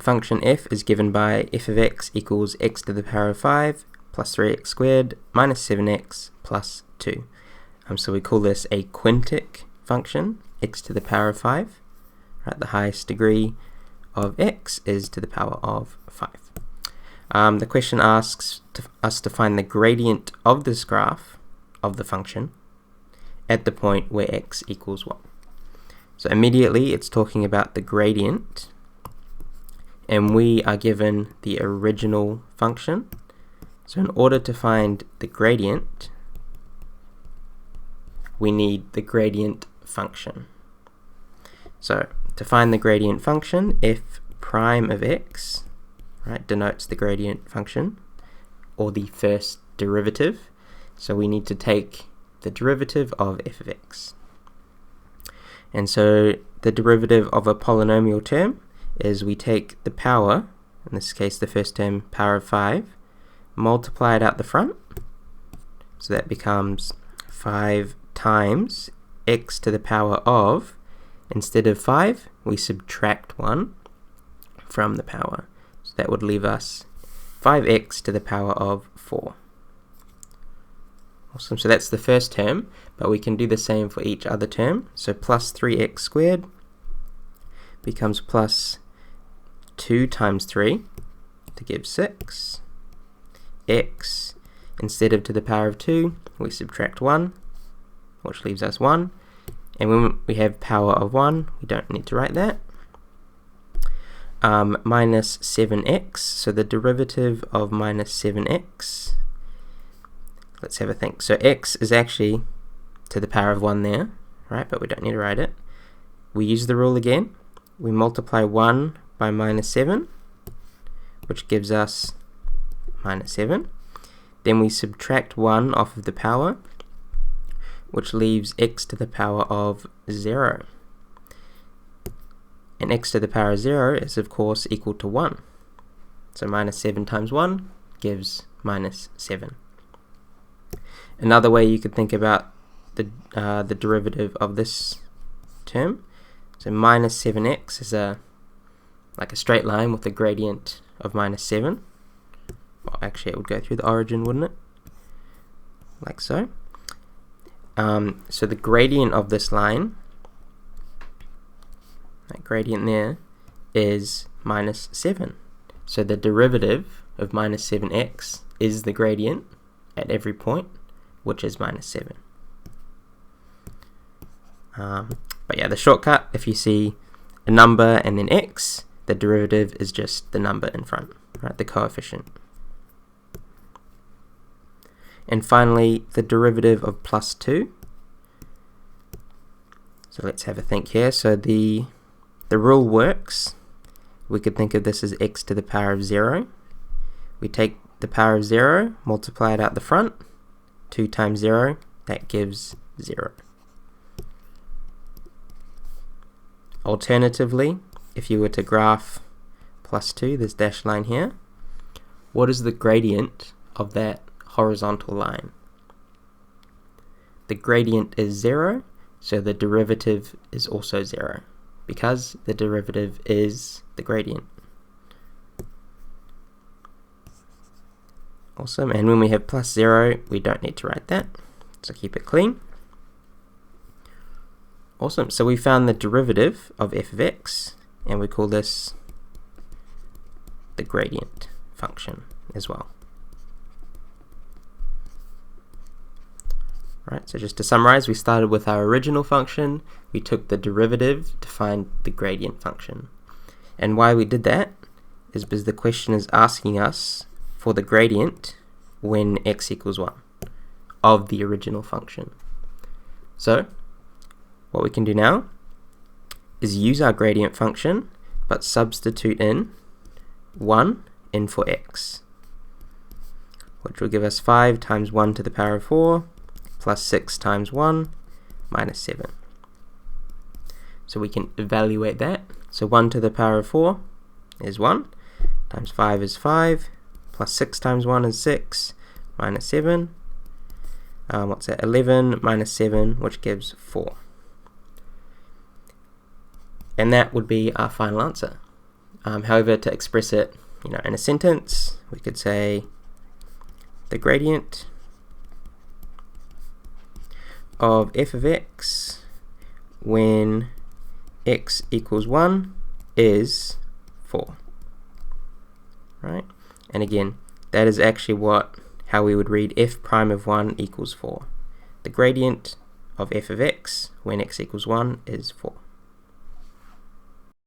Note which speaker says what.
Speaker 1: function f is given by f of x equals x to the power of 5 plus 3x squared minus 7x plus 2. So we call this a quintic function, x to the power of 5. Right, the highest degree of x is to the power of 5. The question asks us to find the gradient of this graph of the function at the point where x equals 1. So immediately it's talking about the gradient, and we are given the original function. So in order to find the gradient, we need the gradient function. So to find the gradient function, f prime of x, right, denotes the gradient function, or the first derivative. So we need to take the derivative of f of x. And so the derivative of a polynomial term is we take the power, in this case the first term, power of 5, multiply it out the front, so that becomes 5 times x to the power of, instead of 5, we subtract 1 from the power. So that would leave us 5x to the power of 4. Awesome, so that's the first term, but we can do the same for each other term. So plus 3x squared becomes plus 2 times 3 to give 6. X, instead of to the power of 2, we subtract 1, which leaves us 1. And when we have power of 1, we don't need to write that. Minus 7x, so the derivative of minus 7x, let's have a think. So x is actually to the power of 1 there, right, but we don't need to write it. We use the rule again. We multiply 1 by minus 7, which gives us minus 7. Then we subtract 1 off of the power, which leaves x to the power of 0. And x to the power of 0 is of course equal to 1. So minus 7 times 1 gives minus 7. Another way you could think about the derivative of this term, so minus 7x is like a straight line with a gradient of minus 7. Well, actually it would go through the origin, wouldn't it? Like so. So the gradient of this line, that gradient there, is minus 7. So the derivative of minus 7x is the gradient at every point, which is minus 7. But yeah, the shortcut, if you see a number and then x, the derivative is just the number in front, right, the coefficient. And finally, the derivative of plus 2. So let's have a think here. So the rule works. We could think of this as x to the power of 0. We take the power of 0, multiply it out the front. 2 times 0, that gives 0. Alternatively, if you were to graph plus 2, this dashed line here, what is the gradient of that horizontal line? The gradient is 0, so the derivative is also 0, because the derivative is the gradient. Awesome, and when we have plus 0, we don't need to write that, so keep it clean. Awesome, so we found the derivative of f of x, and we call this the gradient function as well. Right, so just to summarize, we started with our original function, we took the derivative to find the gradient function. And why we did that is because the question is asking us for the gradient when x equals 1 of the original function. So what we can do now is use our gradient function, but substitute in 1 in for x, which will give us 5 times 1 to the power of 4 plus 6 times 1 minus 7. So we can evaluate that. So 1 to the power of 4 is 1, times 5 is 5, plus 6 times 1 is 6, minus 7. What's that? 11 minus 7, which gives 4. And that would be our final answer. However, to express it, in a sentence, we could say the gradient of f of x when x equals 1 is 4, right? And again, that is actually how we would read f prime of 1 equals 4. The gradient of f of x when x equals 1 is 4.